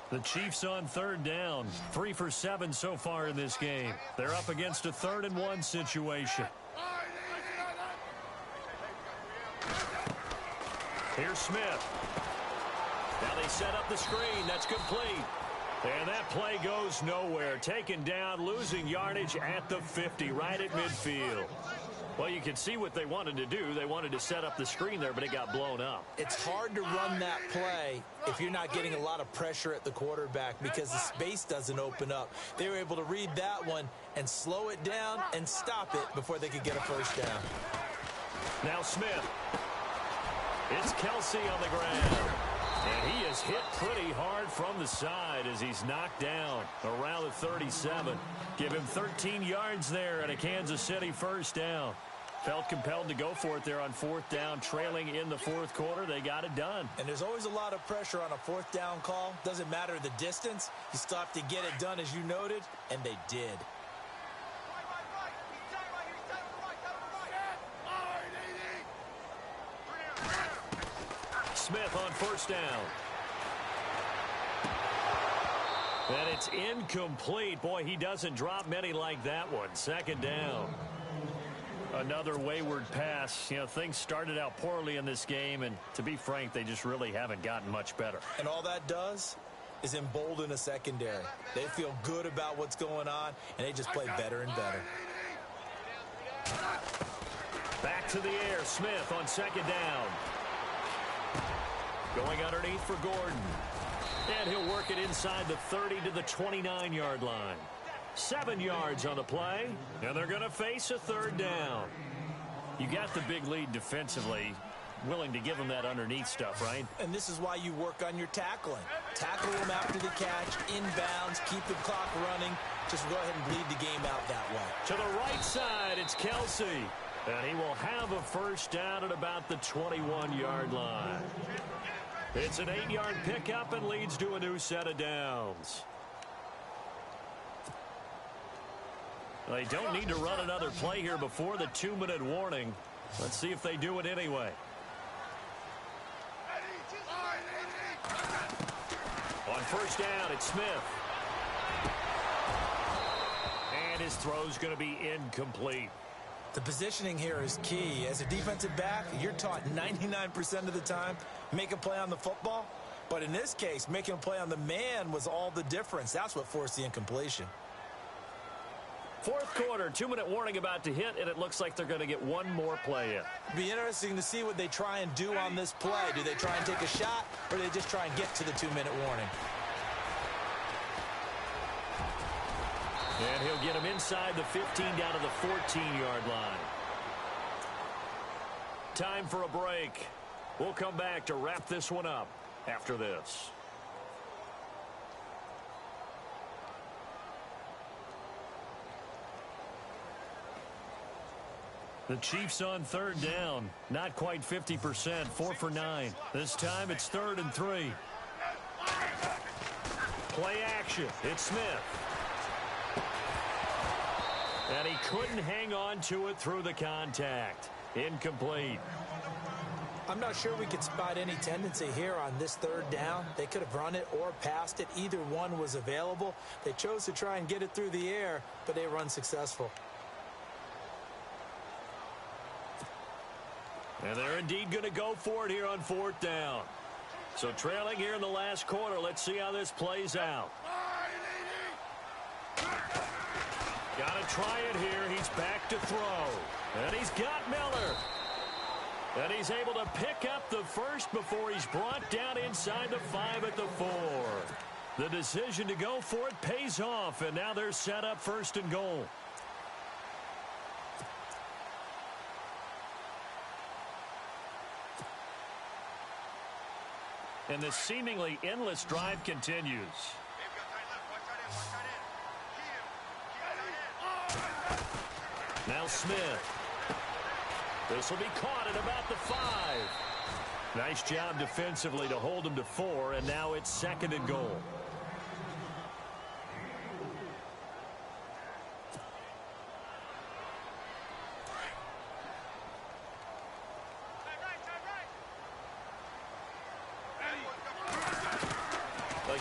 The Chiefs on 3rd down. 3 for 7 so far in this game. They're up against a 3rd and 1 situation. Here's Smith. Now they set up the screen. That's complete. And that play goes nowhere. Taken down, losing yardage at the 50, right at midfield. Well, you can see what they wanted to do. They wanted to set up the screen there, but it got blown up. It's hard to run that play if you're not getting a lot of pressure at the quarterback because the space doesn't open up. They were able to read that one and slow it down and stop it before they could get a first down. Now Smith. It's Kelsey on the ground. And he is hit pretty hard from the side as he's knocked down around the 37. Give him 13 yards there and a Kansas City first down. Felt compelled to go for it there on 4th down, trailing in the 4th quarter. They got it done. And there's always a lot of pressure on a 4th down call. Doesn't matter the distance. You still have to get it done, as you noted, and they did. first down. And it's incomplete. Boy, he doesn't drop many like that one. Second down. Another wayward pass. You know, things started out poorly in this game, and to be frank, they just really haven't gotten much better. And all that does is embolden a secondary. They feel good about what's going on, and they just play better and better. Back to the air. Smith on second down. Going underneath for Gordon. And he'll work it inside the 30 to the 29-yard line. 7 yards on the play, and they're going to face a third down. You got the big lead defensively, willing to give them that underneath stuff, right? And this is why you work on your tackling. Tackle them after the catch, inbounds, keep the clock running. Just go ahead and bleed the game out that way. To the right side, it's Kelsey. And he will have a first down at about the 21-yard line. It's an 8-yard pickup and leads to a new set of downs. They don't need to run another play here before the 2-minute warning. Let's see if they do it anyway. On first down, it's Smith. And his throw's going to be incomplete. The positioning here is key. As a defensive back, you're taught 99% of the time, make a play on the football. But in this case, making a play on the man was all the difference. That's what forced the incompletion. Fourth quarter, 2-minute warning about to hit, and it looks like they're going to get one more play in. It'll be interesting to see what they try and do on this play. Do they try and take a shot, or do they just try and get to the 2-minute warning? And he'll get him inside the 15 down to the 14-yard line. Time for a break. We'll come back to wrap this one up after this. The Chiefs on third down. Not quite 50%. 4 for 9. This time it's 3rd and 3. Play action. It's Smith. And he couldn't hang on to it through the contact. Incomplete. I'm not sure we could spot any tendency here on this third down. They could have run it or passed it. Either one was available. They chose to try and get it through the air, but they were unsuccessful. And they're indeed going to go for it here on 4th down. So trailing here in the last quarter. Let's see how this plays out. Got to try it here. He's back to throw. And he's got Miller. And he's able to pick up the first before he's brought down inside the 5 at the 4. The decision to go for it pays off, and now they're set up 1st and goal. And the seemingly endless drive continues. Now Smith. This will be caught at about the 5. Nice job defensively to hold him to 4, and now it's 2nd and goal.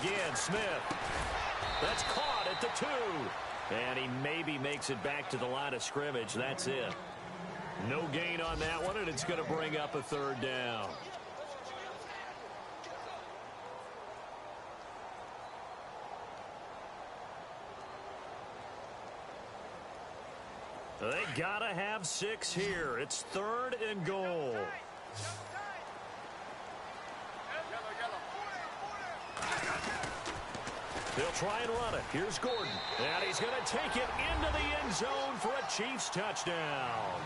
Again, Smith. That's caught at the 2. And he maybe makes it back to the line of scrimmage. That's it. No gain on that one, and it's going to bring up a 3rd down. They got to have 6 here. It's 3rd and goal. They'll try and run it. Here's Gordon. And he's going to take it into the end zone for a Chiefs touchdown.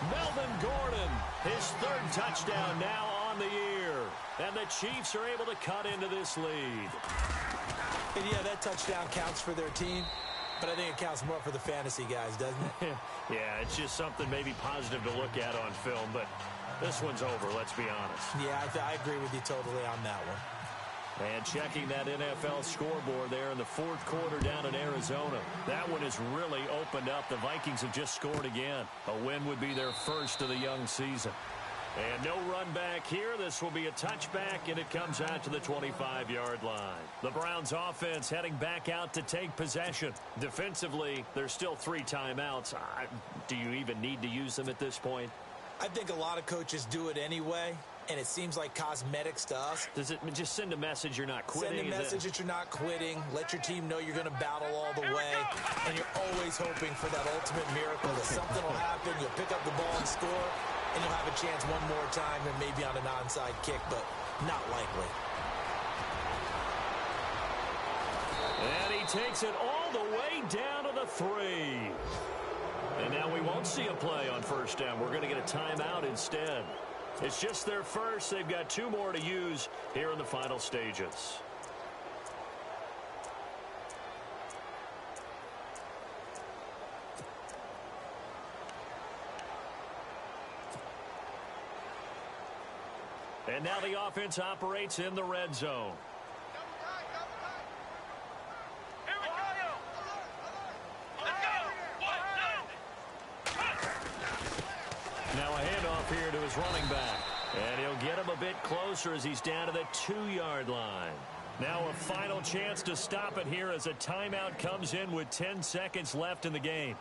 Melvin Gordon, his 3rd touchdown now on the year. And the Chiefs are able to cut into this lead. And yeah, that touchdown counts for their team, but I think it counts more for the fantasy guys, doesn't it? Yeah, it's just something maybe positive to look at on film, but this one's over, let's be honest. Yeah, I agree with you totally on that one. And checking that NFL scoreboard there in the 4th quarter down in Arizona. That one has really opened up. The Vikings have just scored again. A win would be their first of the young season. And no run back here. This will be a touchback, and it comes out to the 25-yard line. The Browns offense heading back out to take possession. Defensively, there's still 3 timeouts. Do you even need to use them at this point? I think a lot of coaches do it anyway, and it seems like cosmetics to us. Does it just send a message you're not quitting? Send a message that you're not quitting. Let your team know you're going to battle all the way, and you're always hoping for that ultimate miracle that something will happen, you'll pick up the ball and score, and you'll have a chance one more time and maybe on an onside kick, but not likely. And he takes it all the way down to the 3. And now we won't see a play on first down. We're going to get a timeout instead. It's just their first. They've got 2 more to use here in the final stages. And now the offense operates in the red zone. Now a handoff here to his running back. And he'll get him a bit closer as he's down to the 2-yard line. Now a final chance to stop it here as a timeout comes in with 10 seconds left in the game.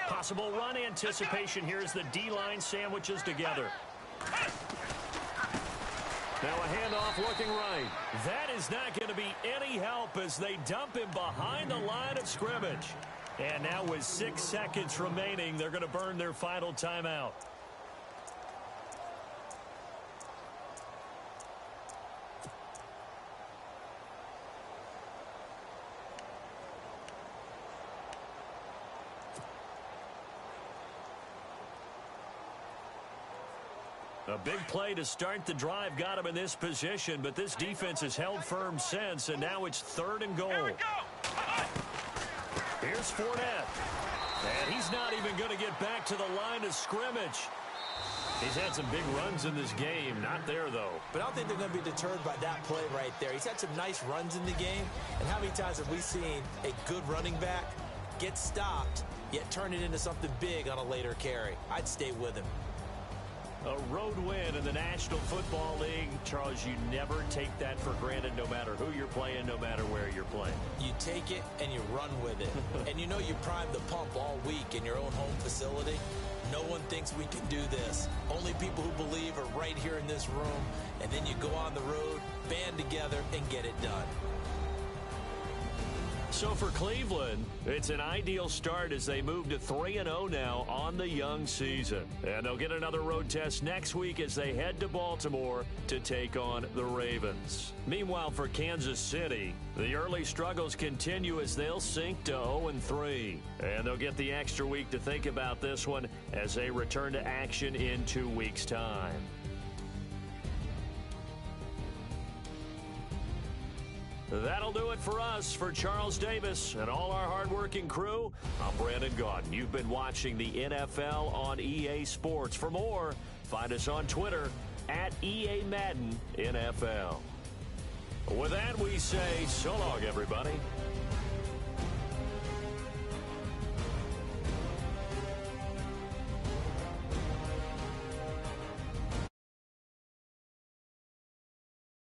Possible run anticipation here as the D-line sandwiches together. Now a handoff looking right. That is not going to be any help as they dump him behind the line of scrimmage. And now with 6 seconds remaining, they're going to burn their final timeout. A big play to start the drive got him in this position, but this defense has held firm since, and now it's 3rd and goal. Here's Fournette. And he's not even going to get back to the line of scrimmage. He's had some big runs in this game. Not there, though. But I don't think they're going to be deterred by that play right there. He's had some nice runs in the game. And how many times have we seen a good running back get stopped, yet turn it into something big on a later carry? I'd stay with him. A road win in the National Football League. Charles, you never take that for granted no matter who you're playing, no matter where you're playing. You take it and you run with it. And you know you primed the pump all week in your own home facility. No one thinks we can do this. Only people who believe are right here in this room. And then you go on the road, band together, and get it done. So for Cleveland, it's an ideal start as they move to 3-0 now on the young season. And they'll get another road test next week as they head to Baltimore to take on the Ravens. Meanwhile, for Kansas City, the early struggles continue as they'll sink to 0-3. And they'll get the extra week to think about this one as they return to action in 2 weeks' time. That'll do it for us. For Charles Davis and all our hardworking crew, I'm Brandon Gaudin. You've been watching the NFL on EA Sports. For more, find us on Twitter at EA Madden NFL. With that, we say so long, everybody.